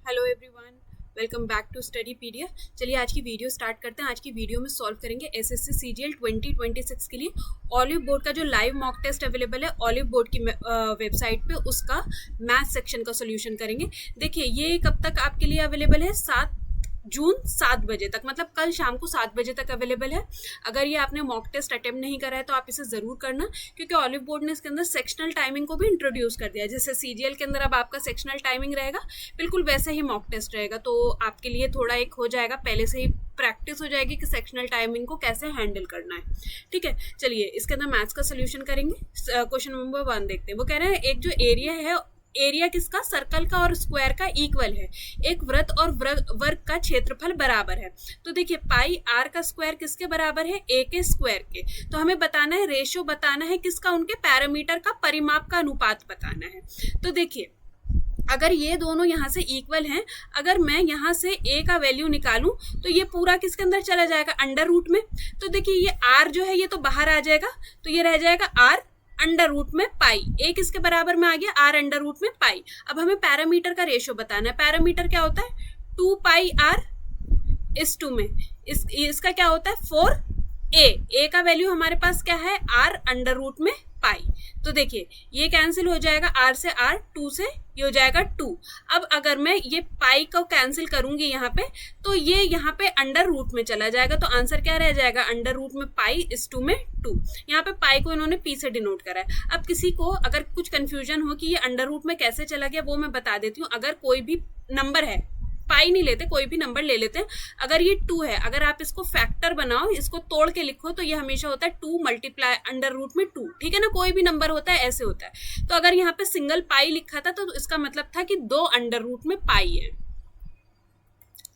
Hello everyone, welcome back to Studypedia. चलिए आज की वीडियो स्टार्ट करते हैं। आज की वीडियो में सॉल्व करेंगे एसएससी सीजीएल 2026 के लिए ऑलिव बोर्ड का जो लाइव मॉक टेस्ट अवेलेबल है ऑलिव बोर्ड की वेबसाइट पे, उसका मैथ सेक्शन का सोल्यूशन करेंगे। देखिए ये कब तक आपके लिए अवेलेबल है, 7 जून 7 बजे तक, मतलब कल शाम को 7 बजे तक अवेलेबल है। अगर ये आपने मॉक टेस्ट अटेम्प्ट नहीं करा है तो आप इसे जरूर करना, क्योंकि ऑलिव बोर्ड ने इसके अंदर सेक्शनल टाइमिंग को भी इंट्रोड्यूस कर दिया है। जैसे सीजीएल के अंदर अब आपका सेक्शनल टाइमिंग रहेगा, बिल्कुल वैसे ही मॉक टेस्ट रहेगा। तो आपके लिए थोड़ा एक हो जाएगा, पहले से ही प्रैक्टिस हो जाएगी कि सेक्शनल टाइमिंग को कैसे हैंडल करना है। ठीक है, चलिए इसके अंदर मैथ्स का सोल्यूशन करेंगे। क्वेश्चन नंबर 1 देखते हैं। वो कह रहे हैं एक जो एरिया है, एरिया किसका, सर्कल का और स्क्वायर का इक्वल है। एक वृत्त और वर्ग का क्षेत्रफल बराबर है। तो देखिए पाई आर का स्क्वायर किसके बराबर है, ए के स्क्वायर के। तो हमें बताना है, रेशियो बताना है किसका, उनके पैरामीटर का, परिमाप का अनुपात बताना है। तो देखिए अगर ये दोनों यहाँ से इक्वल हैं, अगर मैं यहाँ से a का वैल्यू निकालूं तो ये पूरा किसके अंदर चला जाएगा, अंडर रूट में। तो देखिए ये r जो है ये तो बाहर आ जाएगा, तो ये रह जाएगा r अंडर रूट में पाई। a किसके बराबर में आ गया, r अंडर रूट में पाई। अब हमें पैरामीटर का रेशियो बताना है। पैरामीटर क्या होता है, 2 पाई r इस टू में इसका क्या होता है 4a। a का वैल्यू हमारे पास क्या है, r अंडर रूट में पाई। तो देखिए ये कैंसिल हो जाएगा, r से r, 2 से ये हो जाएगा 2। अब अगर मैं ये पाई को कैंसिल करूंगी यहाँ पे, तो ये यहाँ पे अंडर रूट में चला जाएगा। तो आंसर क्या रह जाएगा, अंडर रूट में पाई इस 2 में 2। यहाँ पे पाई को इन्होंने p से डिनोट करा है। अब किसी को अगर कुछ कंफ्यूजन हो कि ये अंडर रूट में कैसे चला गया, वो मैं बता देती हूँ। अगर कोई भी नंबर है, पाई नहीं लेते, कोई भी नंबर ले लेते हैं। अगर ये 2 है, अगर आप इसको फैक्टर बनाओ, इसको तोड़ के लिखो, तो ये हमेशा होता है 2 मल्टीप्लाई अंडर रूट में 2। ठीक है ना, कोई भी नंबर होता है ऐसे होता है। तो अगर यहाँ पे सिंगल पाई लिखा था तो इसका मतलब था कि 2 अंडर रूट में पाई है।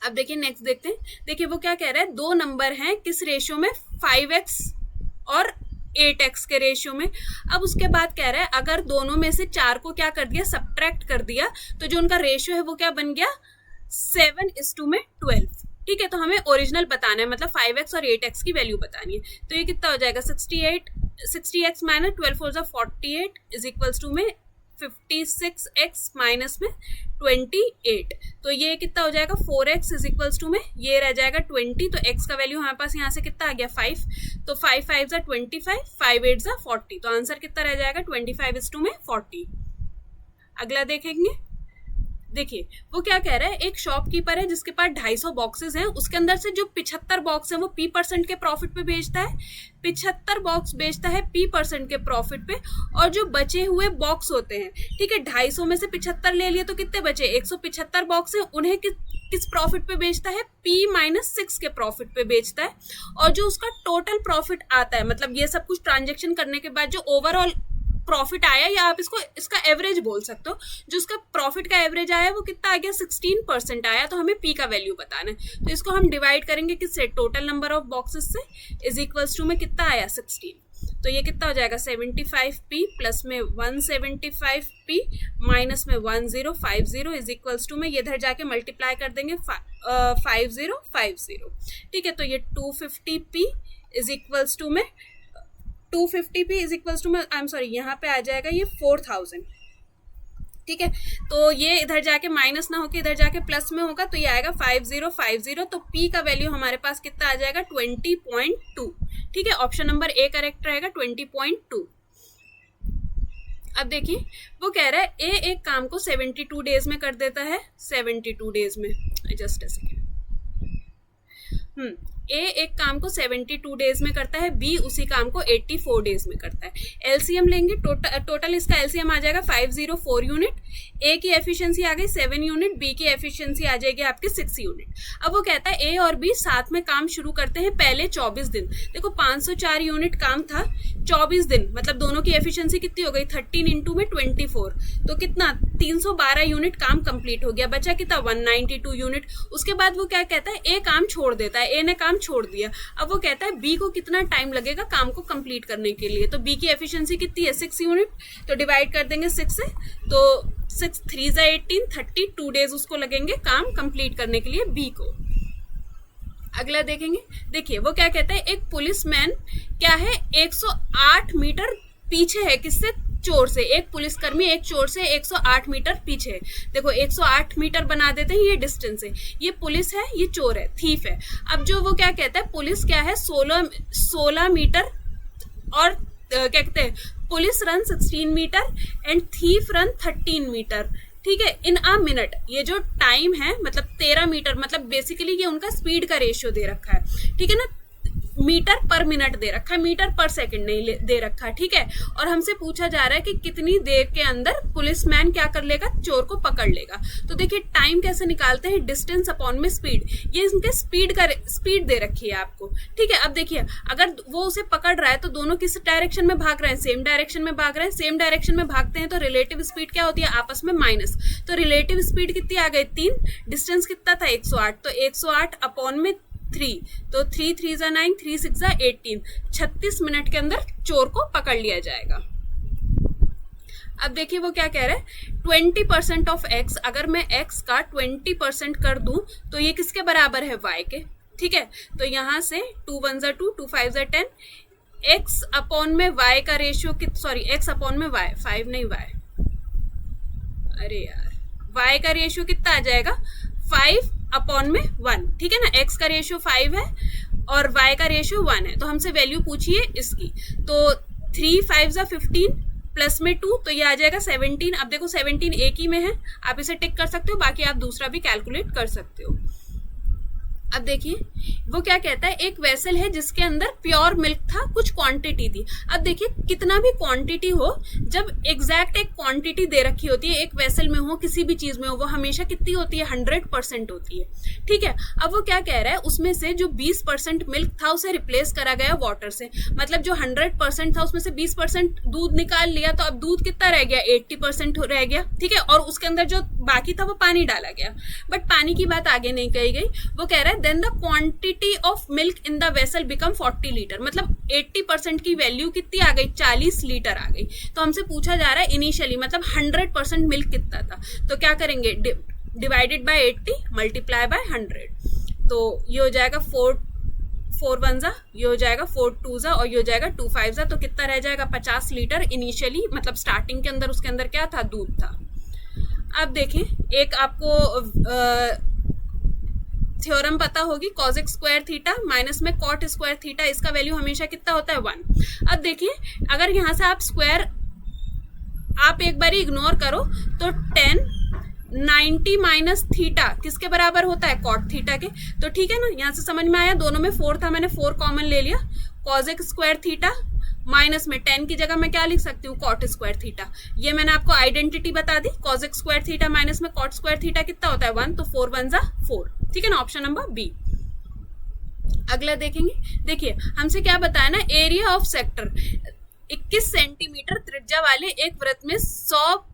अब देखिए नेक्स्ट देखते हैं। देखिए वो क्या कह रहा है, 2 नंबर हैं किस रेशियो में, 5x और 8x के रेशियो में। अब उसके बाद कह रहा है अगर दोनों में से 4 को क्या कर दिया, सब्ट्रैक्ट कर दिया, तो जो उनका रेशियो है वो क्या बन गया, 7:12 में 12। ठीक है, तो हमें ओरिजिनल बताना है, मतलब 5x और 8x की वैल्यू बतानी है। तो ये कितना हो जाएगा, 60x minus 12 4 48 is equals to में 56x माइनस में 28। तो ये कितना हो जाएगा, 4x इज इक्वल्स टू में ये रह जाएगा 20। तो x का वैल्यू हमारे पास यहाँ से कितना आ गया, 5। तो 5 5 25, 5 8 40। तो आंसर कितना रह जाएगा, 25:40। अगला देखेंगे। देखिए वो क्या कह रहा है, एक शॉपकीपर है जिसके पास 250 बॉक्सेस हैं, उसके अंदर से जो 75 बॉक्स हैं वो p% के प्रॉफिट पे बेचता है। 75 बॉक्स बेचता है p% के प्रॉफिट पे, और जो बचे हुए बॉक्स होते हैं, ठीक है, 250 में से 75 ले लिए तो कितने बचे, 175 बॉक्स है, उन्हें किस प्रॉफिट पे बेचता है, p-6 के प्रॉफिट पे बेचता है। और जो उसका टोटल प्रॉफिट आता है, मतलब ये सब कुछ ट्रांजेक्शन करने के बाद जो ओवरऑल प्रॉफिट आया, या आप इसका एवरेज बोल सकते हो, जो उसका प्रॉफिट का एवरेज आया वो कितना आ गया, 16% आया। तो हमें p का वैल्यू बताना है। तो इसको हम डिवाइड करेंगे किससे, टोटल नंबर ऑफ बॉक्सेस से, इज इक्वल्स टू में कितना आया, 16। तो ये कितना हो जाएगा, 75p प्लस में 175p माइनस में 1050 इज इक्वल्स टू में ये इधर जाके मल्टीप्लाई कर देंगे 5050। ठीक है, तो ये 250p इज इक्वल्स टू में 250p इज इक्वल्स टू में, आई एम सॉरी, यहाँ पे आ जाएगा ये 4000। ठीक है, तो ये इधर जाके माइनस ना होके इधर जाके प्लस में होगा, तो ये आएगा 5050। तो p का वैल्यू हमारे पास कितना आ जाएगा, 20.2। ठीक है, ऑप्शन नंबर ए करेक्ट रहेगा, 20.2। अब देखिए वो कह रहा है ए एक काम को 72 डेज में कर देता है, 72 डेज में, जस्ट अ सेकेंड। ए एक काम को 72 डेज में करता है, बी उसी काम को 84 डेज में करता है। एलसीएम लेंगे, टोटल इसका एलसीएम आ जाएगा 504 यूनिट। ए की एफिशिएंसी आ गई 7 यूनिट, बी की एफिशिएंसी आ जाएगी आपकी 6 यूनिट। अब वो कहता है ए और बी साथ में काम शुरू करते हैं पहले 24 दिन। देखो 504 यूनिट काम था, 24 दिन, मतलब दोनों की एफिशिएंसी कितनी हो गई, 13 इंटू में 24, तो कितना 312 यूनिट काम कंप्लीट हो गया, बचा कितना 192 यूनिट। उसके बाद वो क्या कहता है, ए काम छोड़ देता है, ए ने काम छोड़ दिया। अब वो कहता है बी को कितना टाइम लगेगा काम को कंप्लीट करने के लिए। तो बी की एफिशिएंसी कितनी है, 6 यूनिट। तो डिवाइड कर देंगे 6 से, तो 6 3 18, 32 डेज उसको लगेंगे काम कंप्लीट करने के लिए बी को। अगला देखेंगे। देखिए वो क्या कहता है, एक पुलिसमैन क्या है 108 मीटर पीछे है, किससे, चोर से, एक पुलिसकर्मी एक चोर से 108 मीटर पीछे है। देखो 108 मीटर बना देते हैं, ये डिस्टेंस है, ये पुलिस है, ये चोर है, थीफ है। अब जो वो क्या कहता है, पुलिस क्या है 16 मीटर और क्या कहते हैं, police run 16 metre and thief run 13 metre, ठीक है, इन अ मिनट। ये जो टाइम है मतलब 13 मीटर, मतलब बेसिकली ये उनका स्पीड का रेशियो दे रखा है, ठीक है ना, मीटर पर मिनट दे रखा है, मीटर पर सेकंड नहीं दे रखा है, ठीक है। और हमसे पूछा जा रहा है कि कितनी देर के अंदर पुलिसमैन क्या कर लेगा, चोर को पकड़ लेगा। तो देखिए टाइम कैसे निकालते हैं, डिस्टेंस अपॉन में स्पीड, ये इनके स्पीड दे रखी है आपको, ठीक है। अब देखिए अगर वो उसे पकड़ रहा है तो दोनों किस डायरेक्शन में भाग रहे हैं, सेम डायरेक्शन में भाग रहे हैं। सेम डायरेक्शन में भागते हैं तो रिलेटिव स्पीड क्या होती है, आपस में माइनस, तो रिलेटिव स्पीड कितनी आ गई 3, डिस्टेंस कितना था 108, तो 108 अपॉन में 3, तो 3 3 जा 9, 3 6 जा 18, 36 मिनट के अंदर चोर को पकड़ लिया जाएगा। अब देखिए वो क्या कह रहा है, 20% ऑफ एक्स, अगर मैं एक्स का 20% कर दूं तो ये किसके बराबर है, वाई के, ठीक है। तो यहां से 2 1 जा 2, 2 5 जा 10, एक्स अपॉन में वाई का रेशियो एक्स अपॉन में वाई, 5 नहीं वाई, अरे यार वाई का रेशियो कितना आ जाएगा 5 अपॉन में 1, ठीक है ना। एक्स का रेशियो 5 है और वाई का रेशियो 1 है, तो हमसे वैल्यू पूछिए इसकी, तो 3 5 जा 15 प्लस में 2, तो ये आ जाएगा 17। अब देखो 17 एक ही में है, आप इसे टिक कर सकते हो, बाकी आप दूसरा भी कैलकुलेट कर सकते हो। अब देखिए वो क्या कहता है, एक वेसल है जिसके अंदर प्योर मिल्क था, कुछ क्वांटिटी थी। अब देखिए कितना भी क्वांटिटी हो, जब एग्जैक्ट एक क्वांटिटी दे रखी होती है, एक वेसल में हो किसी भी चीज में हो, वो हमेशा कितनी होती है 100% होती है, ठीक है। अब वो क्या कह रहा है, उसमें से जो 20% मिल्क था उसे रिप्लेस करा गया वाटर से, मतलब जो 100% था उसमें से 20% दूध निकाल लिया, तो अब दूध कितना रह गया 80% रह गया, ठीक है। और उसके अंदर जो बाकी था वो पानी डाला गया, बट पानी की बात आगे नहीं कही गई। वो कह रहा है then the quantity of milk in the vessel become 40 litre, मतलब 80% की वैल्यू कितनी आ गई 40 लीटर आ गई। तो हमसे पूछा जा रहा है इनिशियली मतलब 100% मिल्क कितना था, तो क्या करेंगे डिवाइडेड बाय 80 मल्टीप्लाई बाय 100, तो ये हो जाएगा 4 1 जा, ये हो जाएगा 4 2 जा और ये हो जाएगा 2 5 जा, तो कितना रह जाएगा 50 लीटर इनिशियली, मतलब स्टार्टिंग के अंदर उसके अंदर क्या था, दूध था। अब देखिए एक आपको थ्योरम पता होगी, कॉसेक स्क्वायर थीटा माइनस में कॉट स्क्वायर थीटा, इसका वैल्यू हमेशा कितना होता है 1। अब देखिए अगर यहां से आप स्क्वायर आप एक बार इग्नोर करो तो 10 90 माइनस थीटा किसके बराबर होता है, कॉट थीटा के, तो ठीक है ना। यहां से समझ में आया, दोनों में 4 था, मैंने 4 कॉमन ले लिया, कॉसेक स्क्वायर थीटा माइनस में 10 की जगह मैं क्या लिख सकती हूँ, कॉट स्क्वायर थीटा। ये मैंने आपको आइडेंटिटी बता दी, कॉसेक स्क्वायर थीटा माइनस में कॉट स्क्वायर थीटा कितना होता है 1, तो 4 1 जा 4, ठीक है ना, ऑप्शन नंबर बी। अगला देखेंगे, देखिए हमसे क्या बताया ना, एरिया ऑफ सेक्टर 21 सेंटीमीटर त्रिज्या वाले एक वृत्त में 100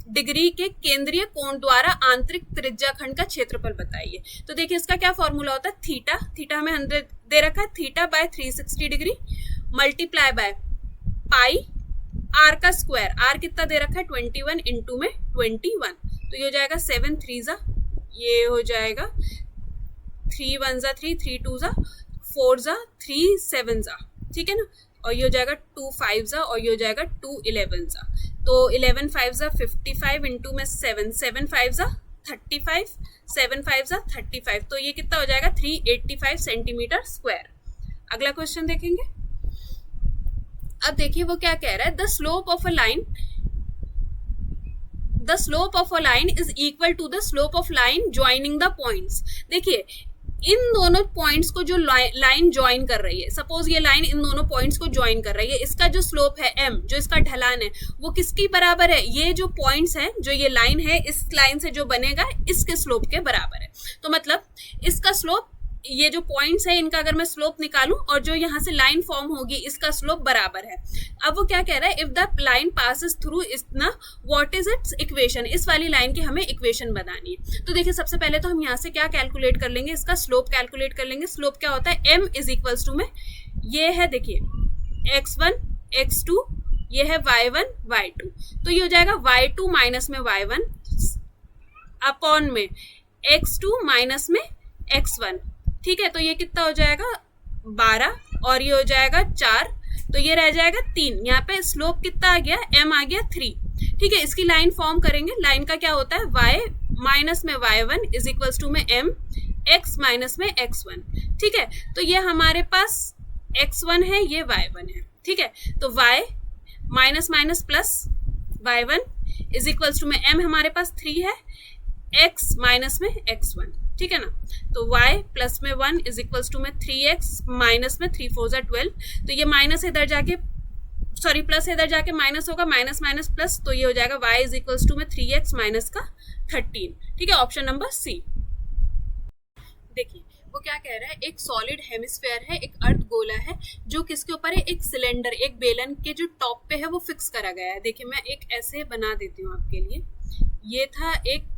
डिग्री के केंद्रीय कोण द्वारा आंतरिक त्रिज्या खंड का क्षेत्रफल बताइए। तो देखिए इसका क्या फॉर्मूला होता है, थीटा, थीटा हमें 100 दे रखा है, theta by 360 degree multiply by pi r का स्क्वायर, आर कितना दे रखा है 21 इंटू में 21, तो ये हो जाएगा 7 3 जा, ये हो जाएगा 3 1 जा 3, 3 2 जा 4 जा 3 7 जा, ठीक है ना, और ये हो जाएगा 2 5 जा और ये हो जाएगा 2 11 जा, तो 11 5 जा 55 इंटू में 7 7 5 जा 35, 7 5 जा 35, तो ये कितना हो जाएगा 385 सेंटीमीटर स्क्वायर। अगला क्वेश्चन देखेंगे। अब देखिए वो क्या कह रहा है, the slope of a line is equal to the slope of line joining the points. देखिए इन दोनों पॉइंट्स को जो लाइन ज्वाइन कर रही है, सपोज ये लाइन इन दोनों पॉइंट्स को ज्वाइन कर रही है, इसका जो स्लोप है m, जो इसका ढलान है वो किसकी बराबर है, ये जो पॉइंट्स है, जो ये लाइन है, इस लाइन से जो बनेगा इसके स्लोप के बराबर है। तो मतलब इसका स्लोप, ये जो पॉइंट्स है इनका अगर मैं स्लोप निकालूं और जो यहाँ से लाइन फॉर्म होगी इसका स्लोप बराबर है। अब वो क्या कह रहा है, if the line passes through इतना व्हाट इज इट्स इक्वेशन, इस वाली लाइन की हमें इक्वेशन बनानी है। तो देखिए सबसे पहले तो हम यहाँ से क्या कैलकुलेट कर लेंगे, इसका स्लोप कैलकुलेट कर लेंगे। स्लोप क्या होता है, m इज इक्वल्स टू में ये है, देखिए x1 x2, ये है y1 y2, तो ये हो जाएगा y2 माइनस में y1 अपॉन में x2 माइनस में x1, ठीक है। तो ये कितना हो जाएगा 12 और ये हो जाएगा 4, तो ये रह जाएगा 3। यहाँ पे स्लोप कितना आ गया, m आ गया 3। ठीक है, इसकी लाइन फॉर्म करेंगे। लाइन का क्या होता है, y माइनस में y1 इज इक्वल्स टू में m, x माइनस में x1। ठीक है, तो ये हमारे पास x1 है, ये y1 है। ठीक है, तो y minus minus plus y1 is equals to में m हमारे पास 3 है, x माइनस में x1। ठीक है ना, तो y प्लस में 1 इज इक्वल्स टू में 3x माइनस में 3 4 12। तो ये माइनस इधर जाके, सॉरी प्लस इधर जाके माइनस होगा, माइनस माइनस प्लस, तो ये हो जाएगा y इज इक्वल्स टू में 3x माइनस का 13। ठीक है, ऑप्शन नंबर सी। देखिए वो क्या कह रहा है, एक सॉलिड हेमिस्फेयर है, एक अर्ध गोला है जो किसके ऊपर है, एक सिलेंडर, एक बेलन के जो टॉप पे है वो फिक्स करा गया है। देखिए मैं एक ऐसे बना देती हूँ आपके लिए। ये था एक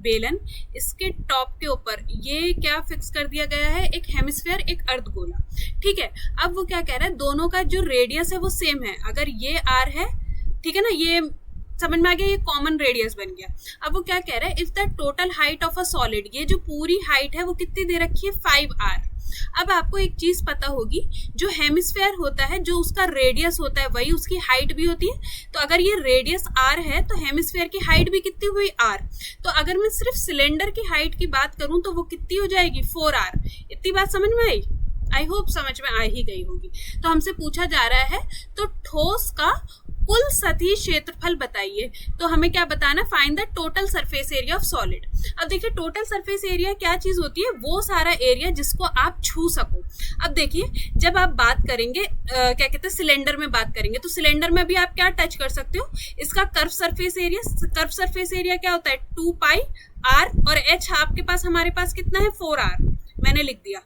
बेलन, इसके टॉप के ऊपर ये क्या फिक्स कर दिया गया है, एक हेमिस्फेयर, एक अर्धगोला। ठीक है, अब वो क्या कह रहा है, दोनों का जो रेडियस है वो सेम है। अगर ये r है, ठीक है ना, ये समझ में आ गया, ये कॉमन रेडियस बन गया। अब वो क्या कह रहा है, if the total height of a solid, ये जो पूरी हाइट है वो कितनी दे रखी है, 5r। अब आपको एक चीज पता होगी, जो हेमिस्फेयर होता है, जो उसका रेडियस होता है वही उसकी हाइट भी होती है। तो अगर ये रेडियस r है तो हेमिस्फेयर की हाइट भी कितनी हुई, r। तो अगर मैं सिर्फ सिलेंडर की हाइट की बात करूं तो वो कितनी हो जाएगी, 4r। इतनी बात समझ में आई? आई होप समझ में आ ही गई होगी। तो हमसे पूछा जा रहा है, तो ठोस का कुल सतही क्षेत्रफल बताइए। तो हमें क्या बताना, find the total surface area of solid. अब देखिए टोटल सरफेस एरिया क्या चीज होती है, वो सारा एरिया जिसको आप छू सको। अब देखिए जब आप बात करेंगे क्या कहते हैं, सिलेंडर में बात करेंगे, तो सिलेंडर में भी आप क्या टच कर सकते हो, इसका curve surface area. Curve surface area क्या होता है, 2 पाई r, और h आपके पास, हमारे पास कितना है, 4r, मैंने लिख दिया।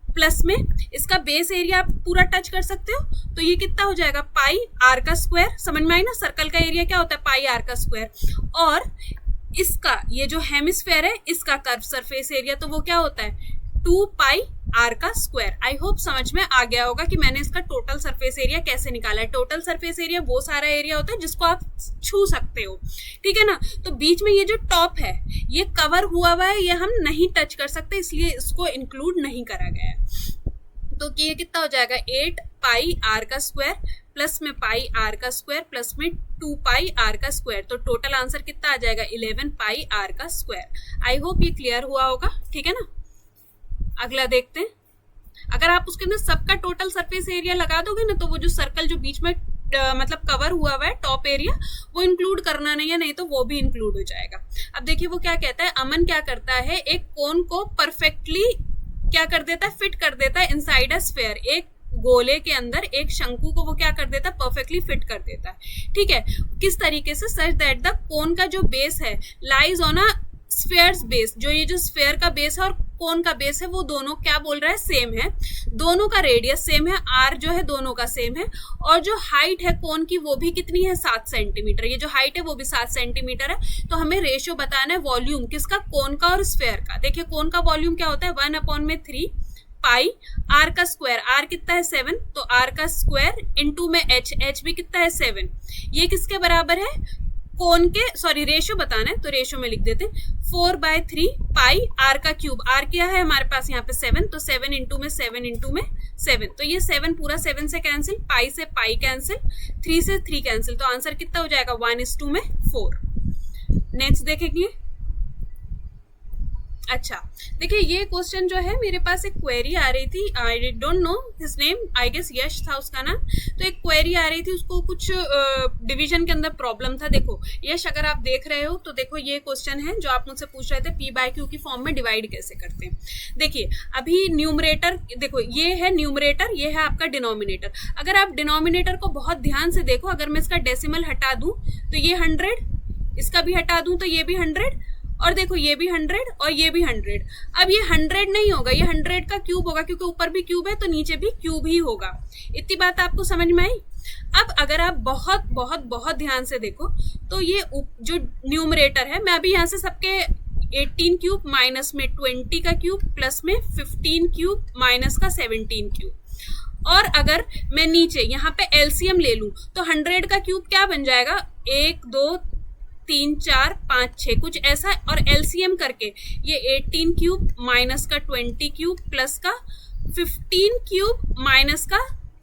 प्लस में इसका बेस एरिया आप पूरा टच कर सकते हो, तो ये कितना हो जाएगा, पाई आर का स्क्वायर। समझ में आई ना, सर्कल का एरिया क्या होता है, पाई आर का स्क्वायर। और इसका ये जो हेमिस्फेयर है, इसका कर्व सरफेस एरिया, तो वो क्या होता है, 2 पाई आर का स्क्वायर। आई होप समझ में आ गया होगा कि मैंने इसका टोटल सरफेस एरिया कैसे निकाला है। टोटल सरफेस एरिया वो सारा एरिया होता है जिसको आप छू सकते हो। ठीक है ना, तो बीच में ये जो टॉप है ये कवर हुआ हुआ है, ये हम नहीं टच कर सकते, इसलिए इसको इंक्लूड नहीं करा गया है। तो ये कितना हो जाएगा, 8 पाई आर का स्क्वायर प्लस में पाई आर का स्क्वायर प्लस में 2 पाई आर का स्क्वायर। तो टोटल आंसर कितना आ जाएगा, 11 पाई आर का स्क्वायर। आई होप ये क्लियर हुआ होगा। ठीक है ना, अगला देखते हैं। अगर आप उसके अंदर सबका टोटल सरफेस एरिया लगा दोगे ना, तो वो जो सर्कल जो बीच में मतलब कवर हुआ हुआ है टॉप एरिया, वो इंक्लूड करना नहीं है, नहीं तो वो भी इंक्लूड हो जाएगा। अब देखिए वो क्या कहता है, अमन क्या करता है, एक कोन को परफेक्टली क्या कर देता है, फिट कर देता है इनसाइड अ स्फीयर। एक गोले के अंदर एक शंकु को वो क्या कर देता है, परफेक्टली फिट कर देता है। ठीक है, किस तरीके से, सच दैट द कोन का जो बेस है lies on a spheres base. जो ये जो स्फीयर का बेस है और कोन का बेस है, वो दोनों क्या बोल रहा है, सेम है। दोनों का रेडियस सेम है, आर जो है दोनों का सेम है। और जो हाइट है कोन की वो भी कितनी है, 7 सेंटीमीटर। ये जो हाइट है वो भी 7 सेंटीमीटर है। तो हमें रेशियो बताना है वॉल्यूम किसका, कोन का और स्फीयर का। देखिए कोन का वॉल्यूम क्या होता है, 1/3 पाई आर का स्क्वायर। आर कितना है, 7, तो आर का स्क्वायर इंटू में एच भी कितना है, 7। ये किसके बराबर है, कोन के, सॉरी रेशियो बताना है तो रेशियो में लिख देते हैं, 4/3 पाई आर का क्यूब। आर क्या है हमारे पास यहाँ पे 7, तो 7 इंटू में 7 इंटू में 7। तो ये 7 पूरा 7 से कैंसिल, पाई से पाई कैंसिल, 3 से 3 कैंसिल। तो आंसर कितना हो जाएगा, 1:4। नेक्स्ट देखेंगे। अच्छा देखिए ये क्वेश्चन जो है, मेरे पास एक क्वेरी आ रही थी, I don't know his name, I guess Yash था उसका नाम। तो एक क्वेरी आ रही थी, उसको कुछ डिवीजन के अंदर प्रॉब्लम था। देखो यश अगर आप देख रहे हो तो देखो ये क्वेश्चन है जो आप मुझसे पूछ रहे थे, p/q की फॉर्म में डिवाइड कैसे करते हैं। देखिए अभी न्यूमरेटर, देखो ये है न्यूमरेटर, ये है आपका डिनोमिनेटर। अगर आप डिनोमिनेटर को बहुत ध्यान से देखो, अगर मैं इसका डेसिमल हटा दूं तो ये 100, इसका भी हटा दूं तो ये भी 100, और देखो ये भी 100 और ये भी 100। अब ये 100 नहीं होगा, ये 100 का क्यूब होगा, क्योंकि ऊपर भी क्यूब है तो नीचे भी क्यूब ही होगा। इतनी बात आपको समझ में आई। अब अगर आप बहुत बहुत बहुत ध्यान से देखो तो ये जो न्यूमरेटर है, मैं अभी यहाँ से सबके 18 क्यूब माइनस में 20 का क्यूब प्लस में 15 क्यूब माइनस का 17 क्यूब। और अगर मैं नीचे यहाँ पे एलसीएम ले लूं तो 100 का क्यूब क्या बन जाएगा, 1 2 3 4 5 6 कुछ ऐसा। और एलसीएम करके ये 18 क्यूब माइनस का 20 क्यूब प्लस का 15 क्यूब माइनस का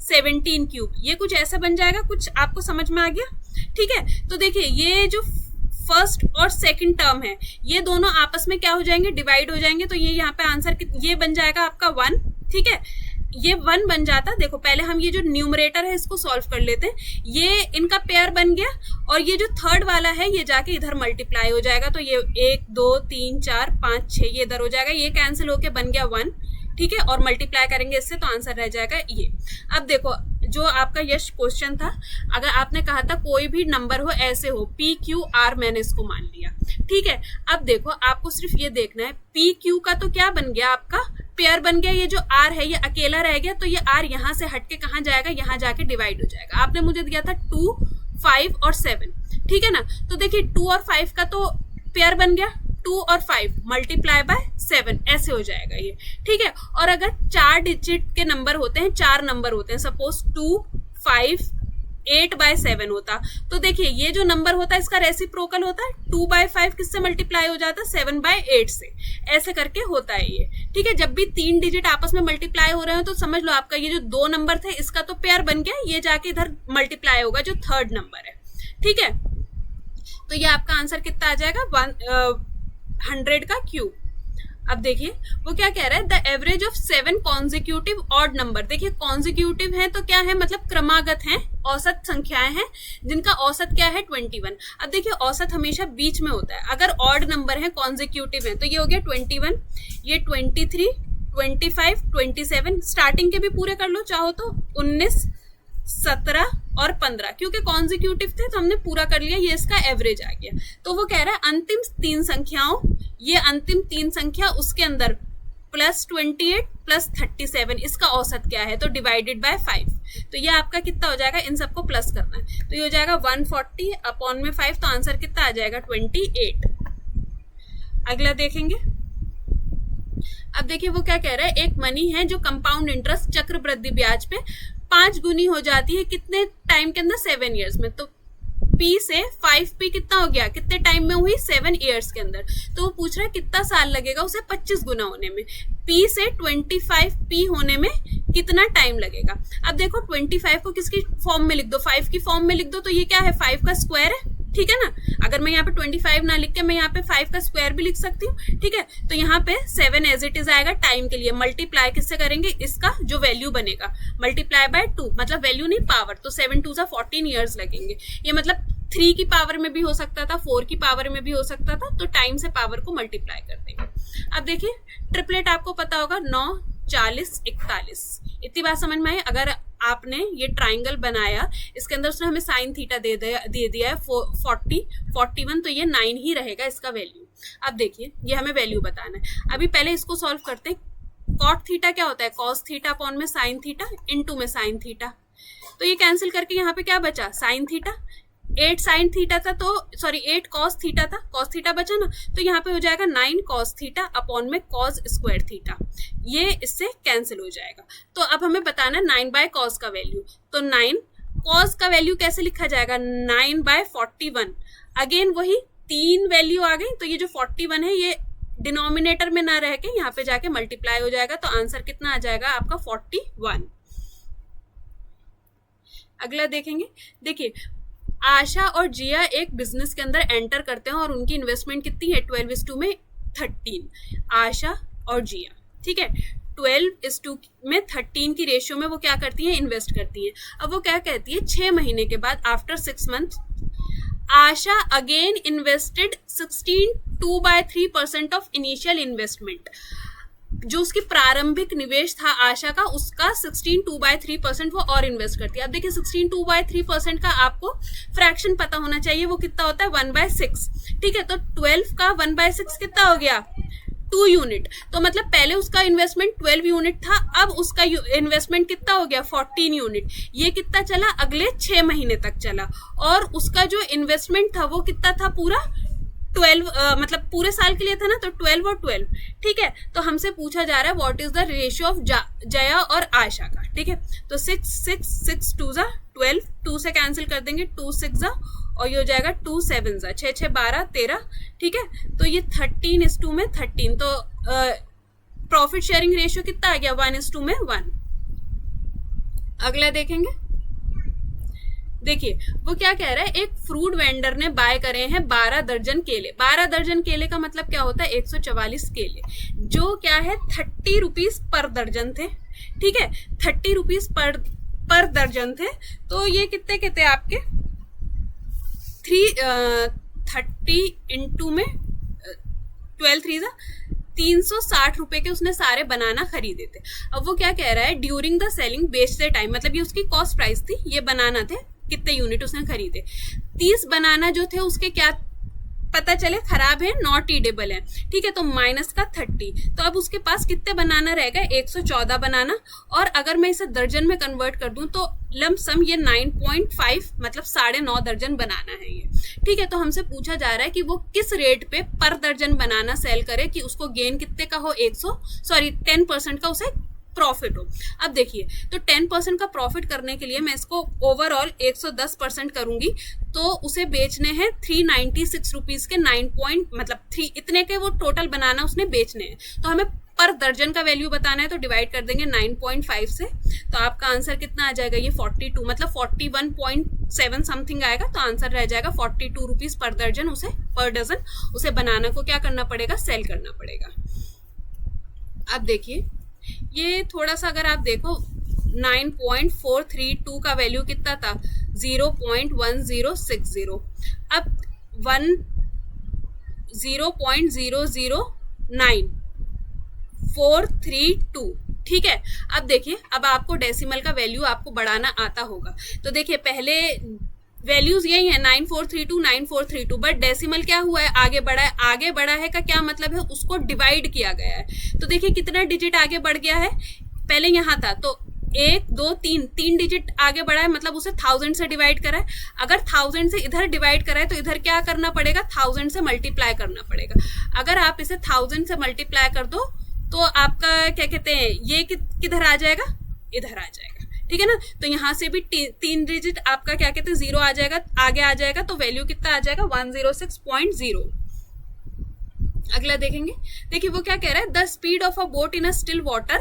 17 क्यूब, ये कुछ ऐसा बन जाएगा। कुछ आपको समझ में आ गया? ठीक है, तो देखिए ये जो फर्स्ट और सेकंड टर्म है ये दोनों आपस में क्या हो जाएंगे, डिवाइड हो जाएंगे। तो ये यहाँ पे आंसर ये बन जाएगा आपका 1। ठीक है, ये 1 बन जाता। देखो पहले हम ये जो न्यूमरेटर है इसको सॉल्व कर लेते हैं। ये इनका पेयर बन गया और ये जो थर्ड वाला है ये जाके इधर मल्टीप्लाई हो जाएगा। तो ये 1 2 3 4 5 6 ये इधर हो जाएगा, ये कैंसिल होके बन गया 1। ठीक है, और मल्टीप्लाई करेंगे इससे तो आंसर रह जाएगा ये। अब देखो जो आपका यश क्वेश्चन था, अगर आपने कहा था कोई भी नंबर हो ऐसे हो पी क्यू आर, मैंने इसको मान लिया। ठीक है, अब देखो आपको सिर्फ ये देखना है पी क्यू का तो क्या बन गया, आपका पेयर बन गया। ये जो आर है ये अकेला रह गया, तो ये आर यहाँ से हटके कहाँ जाएगा, यहाँ जाके डिवाइड हो जाएगा। आपने मुझे दिया था 2 5 और 7। ठीक है ना, तो देखिए 2 और 5 का तो पेयर बन गया, 2 और 5 मल्टीप्लाई बाय 7 ऐसे हो जाएगा ये। ठीक है, और अगर 4 डिजिट के नंबर होते हैं, 4 नंबर होते हैं, सपोज 2 5 8 बाय 7 होता, तो देखिए ये जो नंबर होता है इसका रेसिप्रोकल होता है। 2 बाय 5 किससे मल्टीप्लाई हो जाता है, 7 बाय 8 से। ऐसे करके होता है ये। ठीक है, जब भी 3 डिजिट आपस में मल्टीप्लाई हो रहे हो तो समझ लो आपका ये जो 2 नंबर थे इसका तो पेयर बन गया, ये जाके इधर मल्टीप्लाई होगा जो थर्ड नंबर है। ठीक है, तो ये आपका आंसर कितना आ जाएगा, 100 का क्यूब। अब देखिए वो क्या कह रहा है, the average of 7 consecutive odd number. देखिए कॉन्जिक्यूटिव है तो क्या है, मतलब क्रमागत है, औसत संख्याएं हैं जिनका औसत क्या है 21। अब देखिए औसत हमेशा बीच में होता है, अगर ऑड नंबर है कॉन्जिक्यूटिव है तो ये हो गया 21, ये 23 25 27, स्टार्टिंग के भी पूरे कर लो चाहो तो, 19 17 और 15, क्योंकि कॉन्जिक्यूटिव थे तो हमने पूरा कर लिया, ये इसका एवरेज आ गया। तो वो कह रहा है अंतिम 3 संख्याओं, ये अंतिम 3 संख्या उसके अंदर +28 +37 इसका औसत क्या है, तो डिवाइडेड बाय 5। तो ये आपका कितना हो जाएगा, इन सबको प्लस करना है, तो ये हो जाएगा 140 अपॉन में 5, तो आंसर कितना आ जाएगा 28। अगला देखेंगे। अब देखिए वो क्या कह रहा है, एक मनी है जो कंपाउंड इंटरेस्ट चक्रवृद्धि ब्याज पे 5 गुनी हो जाती है कितने टाइम के अंदर, 7 ईयर्स में। तो P से 5P कितना हो गया, कितने टाइम में हुई, 7 ईयर्स के अंदर। तो वो पूछ रहा है कितना साल लगेगा उसे 25 गुना होने में। P से 25P होने में कितना टाइम लगेगा। अब देखो 25 को किसकी फॉर्म में लिख दो, 5 की फॉर्म में लिख दो, तो ये क्या है 5 का स्क्वायर है। ठीक है ना, अगर मैं यहाँ पे 25 ना लिख के मैं यहाँ पे 5 का स्क्वायर भी लिख सकती हूँ। ठीक है, तो यहाँ पे 7 एज इट इज आएगा टाइम के लिए, मल्टीप्लाई किससे करेंगे, इसका जो वैल्यू बनेगा मल्टीप्लाई बाय 2, मतलब वैल्यू नहीं पावर, तो 7 2 14 ईयर्स लगेंगे। ये मतलब 3 की पावर में भी हो सकता था, 4 की पावर में भी हो सकता था, तो टाइम से पावर को मल्टीप्लाई कर देंगे। अब देखिए ट्रिपलेट आपको पता होगा, 9 40 41, इतनी बात समझ में आई। अगर आपने ये ट्राइंगल बनाया, इसके अंदर उसने हमें साइन थीटा दे दिया है 40 41, तो ये 9 ही रहेगा इसका वैल्यू। अब देखिए ये हमें वैल्यू बताना है। अभी पहले इसको सॉल्व करते हैं। कॉट थीटा क्या होता है, कॉस थीटा अपॉन में साइन थीटा इनटू में साइन थीटा, तो ये कैंसिल करके यहाँ पे क्या बचा, साइन थीटा। 8 साइन थीटा था तो सॉरी 8 कॉस थीटा था, कॉस थीटा बचा ना, तो यहाँ पे हो जाएगा 9 कॉस थीटा अपॉन में कॉस स्क्वायर थीटा, ये इससे कैंसिल हो जाएगा। तो अब हमें बताना है 9 बाय कॉस का वैल्यू, तो 9 कॉस का वैल्यू कैसे लिखा जाएगा, 9 बाय 41। अगेन वही 3 वैल्यू आ गई, तो ये जो 41 है ये डिनोमिनेटर में ना रह के यहाँ पे जाके मल्टीप्लाई हो जाएगा, तो आंसर कितना आ जाएगा आपका 41। अगला देखेंगे। देखिए आशा और जिया एक बिजनेस के अंदर एंटर करते हैं और उनकी इन्वेस्टमेंट कितनी है, 12:13। आशा और जिया, ठीक है, 12:13 की रेशियो में वो क्या करती है, इन्वेस्ट करती है। अब वो क्या कहती है, 6 महीने के बाद after 6 month Asha again invested 16.2/3% of initial investment. जो उसकी प्रारंभिक निवेश था आशा का, उसका 16.2/3% वो और इन्वेस्ट करती है। अब देखिए 16.2/3% का आपको फ्रैक्शन पता होना चाहिए, वो कितना होता है 1/6। ठीक है, तो 12 का 1/6 कितना हो गया, 2 यूनिट। तो मतलब पहले उसका इन्वेस्टमेंट 12 यूनिट था, अब उसका इन्वेस्टमेंट कितना हो गया 14 यूनिट। ये कितना चला, अगले 6 महीने तक चला, और उसका जो इन्वेस्टमेंट था वो कितना था, पूरा 12 मतलब पूरे साल के लिए था ना, तो 12 और 12। ठीक है, तो हमसे पूछा जा रहा है what is the ratio of Jaya और आशा का। ठीक है, तो 6 6 6 2 12, 2 से कैंसिल कर देंगे, 2 6 और ये हो जाएगा 2 7 6 6 12 13। ठीक है, तो ये 13:2 में 13, तो प्रॉफिट शेयरिंग रेशियो कितना आ गया, 1:1। अगला देखेंगे, देखिए वो क्या कह रहा है, एक फ्रूट वेंडर ने बाय करे हैं 12 दर्जन केले। 12 दर्जन केले का मतलब क्या होता है, 144 केले, जो क्या है 30 रुपीज पर दर्जन थे। ठीक है, 30 रुपीज पर दर्जन थे। तो ये कितने के थे आपके 30 इंटू में 12 3 360 रुपए के उसने सारे बनाना खरीदे थे। अब वो क्या कह रहा है, ड्यूरिंग द सेलिंग, बेचते टाइम, मतलब ये उसकी कॉस्ट प्राइस थी, ये बनाना थे, कितने यूनिट उसने खरीदे, 30 बनाना जो थे उसके क्या पता चले खराब है, नॉट ईडेबल है। ठीक है, तो माइनस का 30, तो अब उसके पास कितने बनाना रहेगा, 114 बनाना। और अगर मैं इसे दर्जन में कन्वर्ट कर दूं तो लमसम ये 9.5 मतलब 9.5 दर्जन बनाना है ये। ठीक है, तो हमसे पूछा जा रहा है कि वो किस रेट पे पर दर्जन बनाना सेल करे कि उसको गेन कितने का हो, 10% का उसे प्रॉफिट हो। अब देखिए, तो 10% का प्रॉफिट करने के लिए मैं इसको ओवरऑल 110% करूंगी, तो उसे बेचने हैं 396 रुपीज के 9 पॉइंट मतलब 3 इतने के वो टोटल बनाना उसने बेचने हैं। तो हमें पर दर्जन का वैल्यू बताना है, तो डिवाइड कर देंगे 9.5 से, तो आपका आंसर कितना आ जाएगा, ये 42 मतलब 41.7 समथिंग आएगा। तो आंसर रह जाएगा 42 रुपीज पर दर्जन, उसे पर डजन उसे बनाना को क्या करना पड़ेगा, सेल करना पड़ेगा। अब देखिए, ये थोड़ा सा अगर आप देखो 9.432 का वैल्यू कितना था, 0.1060। अब 0.009432। ठीक है, अब देखिए, अब आपको डेसिमल का वैल्यू आपको बढ़ाना आता होगा। तो देखिए, पहले वैल्यूज यही है 9432 बट डेसिमल क्या हुआ है, आगे बढ़ा है। आगे बढ़ा है का क्या मतलब है, उसको डिवाइड किया गया है। तो देखिए कितना डिजिट आगे बढ़ गया है, पहले यहाँ था तो 1 2 3 डिजिट आगे बढ़ा है, मतलब उसे 1000 से डिवाइड करा है। अगर 1000 से इधर डिवाइड करा है तो इधर क्या करना पड़ेगा, 1000 से मल्टीप्लाई करना पड़ेगा। अगर आप इसे 1000 से मल्टीप्लाई कर दो तो आपका क्या कहते हैं, ये किधर आ जाएगा, इधर आ जाएगा। ठीक है ना, तो यहां से भी 3 डिजिट आपका क्या कहते हैं 0 आ जाएगा, आगे आ जाएगा, तो वैल्यू कितना आ जाएगा 106.0। अगला देखेंगे, देखिए वो क्या कह रहा है, the speed of a boat in a still water.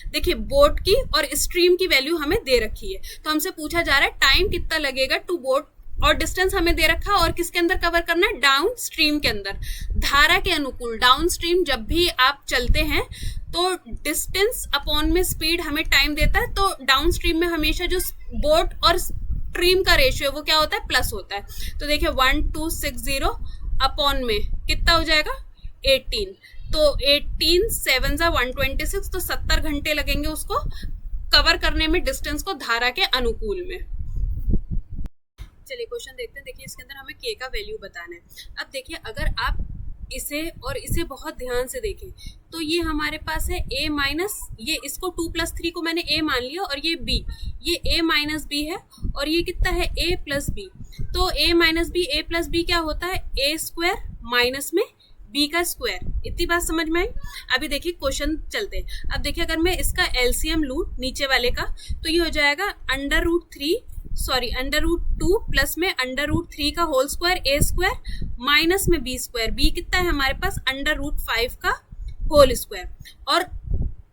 देखिए बोट की और स्ट्रीम की वैल्यू हमें दे रखी है, तो हमसे पूछा जा रहा है टाइम कितना लगेगा टू बोट, और डिस्टेंस हमें दे रखा है, और किसके अंदर कवर करना है, डाउन स्ट्रीम के अंदर, धारा के अनुकूल। डाउन स्ट्रीम जब भी आप चलते हैं तो डिस्टेंस अपॉन में स्पीड हमें टाइम देता है, तो डाउन स्ट्रीम में हमेशा जो बोट और स्ट्रीम का रेशियो वो क्या होता है, प्लस होता है। तो देखिए 1260 अपॉन में कितना हो जाएगा 18, तो 18 7 126, तो 70 घंटे लगेंगे उसको कवर करने में डिस्टेंस को धारा के अनुकूल में। चलिए क्वेश्चन देखते हैं। देखिए इसके अंदर हमें के का वैल्यू बताना है। अब देखिए अगर आप इसे और इसे बहुत ध्यान से देखें तो ये हमारे पास है a माइनस, ये इसको 2 + 3 को मैंने a मान लिया, और ये b, ये a माइनस बी है, और ये कितना है a + b। तो a minus b, a + b क्या होता है, a स्क्वायर माइनस में b का स्क्वायर। इतनी बात समझ में आई। अभी देखिए क्वेश्चन चलते हैं। अब देखिए अगर मैं इसका एलसीएम लूं नीचे वाले का, तो ये हो जाएगा √2 प्लस में √3 का whole square a square minus में b स्क्वायर। b कितना है हमारे पास, √5 का होल स्क्वायर। और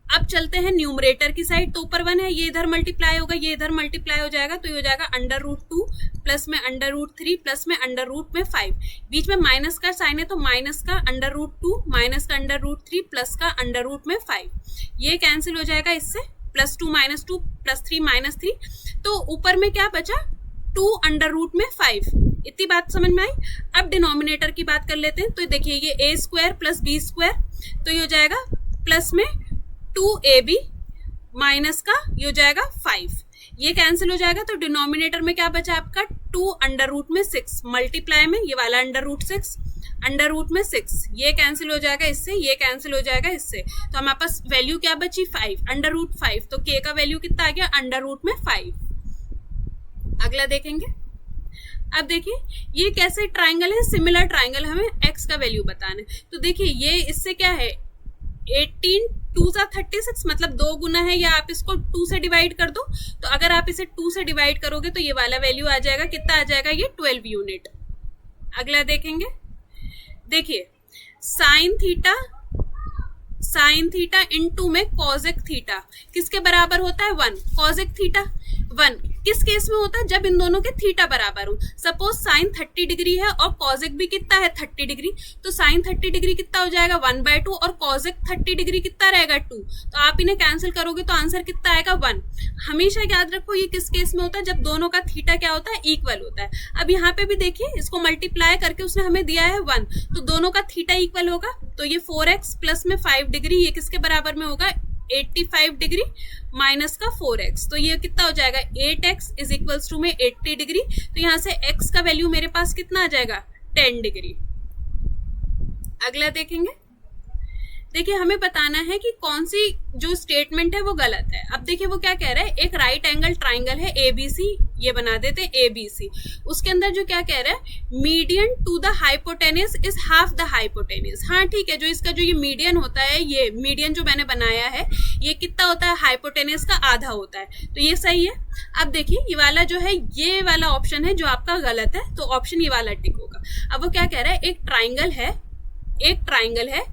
अब चलते हैं न्यूमरेटर की साइड, तो ऊपर 1 है, ये इधर मल्टीप्लाई होगा, ये इधर मल्टीप्लाई हो जाएगा, तो ये हो जाएगा √2 प्लस में √3 प्लस में √5। बीच में माइनस का साइन है, तो माइनस का √2 माइनस का √3 प्लस का √5, ये कैंसिल हो जाएगा इससे, +2 - 2 +3 - 3, तो ऊपर में क्या बचा 2 √5। इतनी बात समझ में आई। अब डिनोमिनेटर की बात कर लेते हैं। तो देखिए ये a square plus b square, तो ये हो जाएगा प्लस में 2ab माइनस का ये हो जाएगा 5, ये कैंसिल हो जाएगा। तो डिनोमिनेटर में क्या बचा आपका 2 √6 मल्टीप्लाई में ये वाला √6 √6, ये कैंसिल हो जाएगा इससे, ये कैंसिल हो जाएगा इससे, तो हमारे पास वैल्यू क्या बची 5 √5। तो k का वैल्यू कितना आ गया √5। अगला देखेंगे। अब देखिए ये कैसे ट्राइंगल है, सिमिलर ट्राइंगल, हमें x का वैल्यू बताना है। तो देखिए ये इससे क्या है 18 2 36 मतलब 2 गुना है, या आप इसको 2 से डिवाइड कर दो। तो अगर आप इसे 2 से डिवाइड करोगे तो ये वाला वैल्यू आ जाएगा, कितना आ जाएगा ये 12 यूनिट। अगला देखेंगे। देखिए साइन थीटा इनटू में कॉसेक थीटा किसके बराबर होता है 1, कॉसेक थीटा। 1 किस केस में होता है, जब इन दोनों के थीटा बराबर हो। सपोज साइन 30 डिग्री है और कॉजेक भी कितना है 30 डिग्री, तो साइन 30 डिग्री कितना हो जाएगा 1/2 और कॉजेक 30 डिग्री कितना रहेगा 2। तो आप इन्हें कैंसिल करोगे तो आंसर कितना आएगा 1। हमेशा याद रखो ये किस केस में होता है, जब दोनों का थीटा क्या होता है इक्वल होता है। अब यहाँ पे भी देखिए इसको मल्टीप्लाई करके उसने हमें दिया है 1, तो दोनों का थीटा इक्वल होगा, तो ये 4x प्लस में 5 डिग्री ये किसके बराबर में होगा 85 डिग्री माइनस का 4x, तो ये कितना हो जाएगा 8x इज इक्वल्स टू में 80 डिग्री। तो यहाँ से x का वैल्यू मेरे पास कितना आ जाएगा 10 डिग्री। अगला देखेंगे, देखिए हमें बताना है कि कौन सी जो स्टेटमेंट है वो गलत है। अब देखिए वो क्या कह रहा है, एक राइट एंगल ट्राइंगल है ABC, ये बना देते हैं ABC। उसके अंदर जो क्या कह रहा है, median to the hypotenuse is half the hypotenuse. हाँ ठीक है, जो इसका जो ये मीडियन होता है, ये मीडियन जो मैंने बनाया है ये कितना होता है हाइपोटेनस का आधा होता है, तो ये सही है। अब देखिए ये वाला जो है, ये वाला ऑप्शन है जो आपका गलत है, तो ऑप्शन ये वाला टिक होगा। अब वो क्या कह रहा है, एक ट्राइंगल है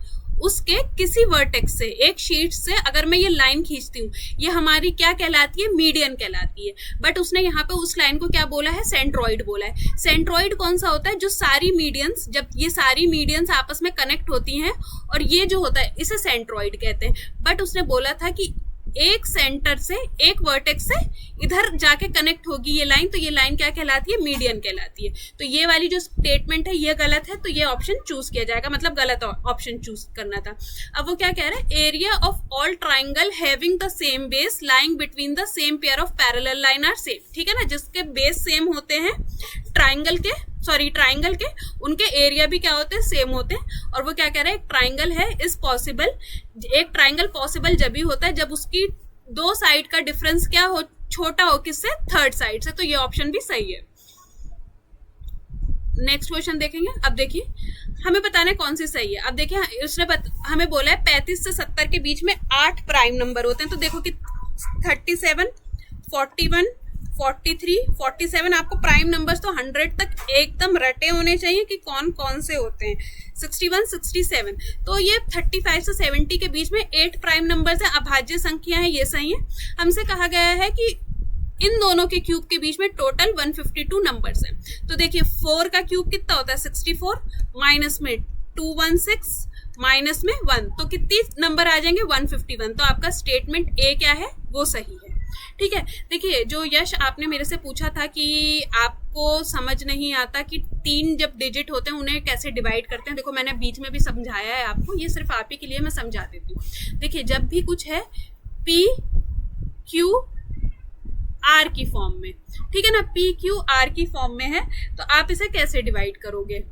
उसके किसी वर्टेक्स से, एक शीट से अगर मैं ये लाइन खींचती हूँ, ये हमारी क्या कहलाती है मीडियन कहलाती है। बट उसने यहाँ पे उस लाइन को क्या बोला है सेंट्रॉइड बोला है। सेंट्रॉइड कौन सा होता है, जो सारी मीडियंस, जब ये सारी मीडियंस आपस में कनेक्ट होती हैं और ये जो होता है इसे सेंट्रॉइड कहते हैं। बट उसने बोला था कि एक सेंटर से, एक वर्टेक्स से इधर जाके कनेक्ट होगी ये लाइन, तो ये लाइन क्या कहलाती है मीडियन कहलाती है। तो ये वाली जो स्टेटमेंट है ये गलत है, तो ये ऑप्शन चूज किया जाएगा, मतलब गलत ऑप्शन चूज करना था। अब वो क्या कह रहा है, area of all triangle having the same base lying between the same pair of parallel line are same. ठीक है ना, जिसके बेस सेम होते हैं ट्राइंगल के, उनके एरिया भी क्या होते हैं सेम होते हैं। और वो क्या कह रहा है, एक ट्राइंगल है इज पॉसिबल, एक ट्राइंगल पॉसिबल जब भी होता है जब उसकी दो साइड का डिफरेंस क्या हो, छोटा हो किससे, थर्ड साइड से, तो ये ऑप्शन भी सही है। नेक्स्ट क्वेश्चन देखेंगे। अब देखिए हमें बताना है कौन सी सही है। अब देखिए उसने हमें बोला है 35 से 70 के बीच में 8 प्राइम नंबर होते हैं, तो देखो कि 37, 41, 43, 47 आपको प्राइम नंबर्स तो 100 तक एकदम रटे होने चाहिए कि कौन कौन से होते हैं। 61, 67, तो ये 35 से 70 के बीच में 8 प्राइम नंबर्स हैं, अभाज्य संख्या है, ये सही है। हमसे कहा गया है कि इन दोनों के क्यूब के बीच में टोटल 152 नंबर्स हैं। तो देखिए 4 का क्यूब कितना होता है 64, माइनस में 216, माइनस में 1, तो कितनी नंबर आ जाएंगे 151। तो आपका स्टेटमेंट ए क्या है वो सही है। ठीक है, देखिए जो यश आपने मेरे से पूछा था कि आपको समझ नहीं आता कि 3 जब डिजिट होते हैं उन्हें कैसे डिवाइड करते हैं, देखो मैंने बीच में भी समझाया है आपको, ये सिर्फ आप ही के लिए मैं समझा देती हूँ। देखिए जब भी कुछ है P Q R की फॉर्म में, ठीक है ना, P Q R की फॉर्म में है, तो आप इसे कैसे डिवाइड करोगे।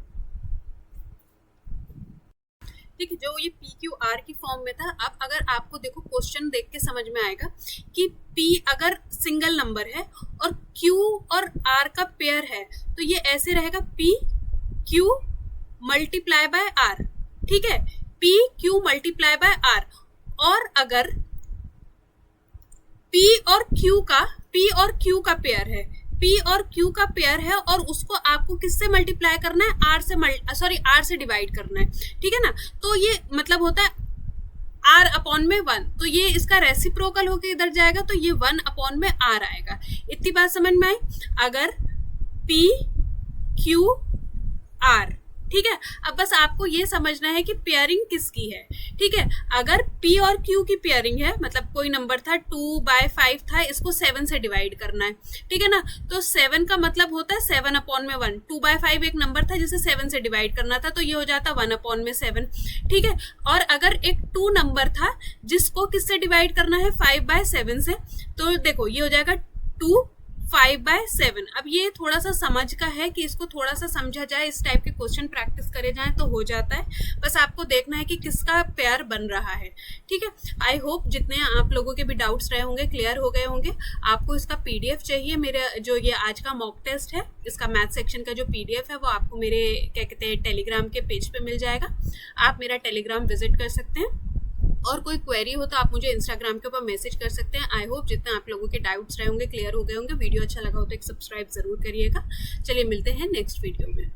ठीक है, जो ये पी क्यू आर की फॉर्म में था, अब अगर आपको देखो क्वेश्चन देख के समझ में आएगा कि P अगर सिंगल नंबर है और Q और R का पेयर है, तो ये ऐसे रहेगा P Q multiply by R। ठीक है, P Q multiply by R। और अगर P और Q का पेयर है, P और Q का पेयर है और उसको आपको किससे मल्टीप्लाई करना है, R से डिवाइड करना है। ठीक है ना, तो ये मतलब होता है R/1, तो ये इसका रेसिप्रोकल होके इधर जाएगा, तो ये 1/R आएगा। इतनी बात समझ में आई। अगर P Q R, ठीक है, अब बस आपको ये समझना है कि पेयरिंग किसकी है। ठीक है, अगर P और Q की पेयरिंग है, मतलब कोई नंबर था 2/5 था, इसको 7 से डिवाइड करना है। ठीक है ना, तो 7 का मतलब होता है 7/1। 2/5 एक नंबर था जिसे 7 से डिवाइड करना था, तो ये हो जाता 1/7। ठीक है, और अगर एक 2 नंबर था जिसको किससे डिवाइड करना है 5/7 से, तो देखो ये हो जाएगा 2 5/7। अब ये थोड़ा सा समझ का है कि इसको थोड़ा सा समझा जाए, इस टाइप के क्वेश्चन प्रैक्टिस करे जाएं तो हो जाता है। बस आपको देखना है कि किसका पेयर बन रहा है। ठीक है, आई होप जितने आप लोगों के भी डाउट्स रहे होंगे क्लियर हो गए होंगे। आपको इसका पीडीएफ चाहिए, मेरे जो ये आज का मॉक टेस्ट है इसका मैथ सेक्शन का जो पीडीएफ है वो आपको मेरे क्या कहते हैं टेलीग्राम के पेज पे मिल जाएगा। आप मेरा टेलीग्राम विजिट कर सकते हैं, और कोई क्वेरी हो तो आप मुझे इंस्टाग्राम के ऊपर मैसेज कर सकते हैं। आई होप जितने आप लोगों के डाउट्स रहे होंगे क्लियर हो गए होंगे। वीडियो अच्छा लगा हो तो एक सब्सक्राइब जरूर करिएगा। चलिए मिलते हैं नेक्स्ट वीडियो में।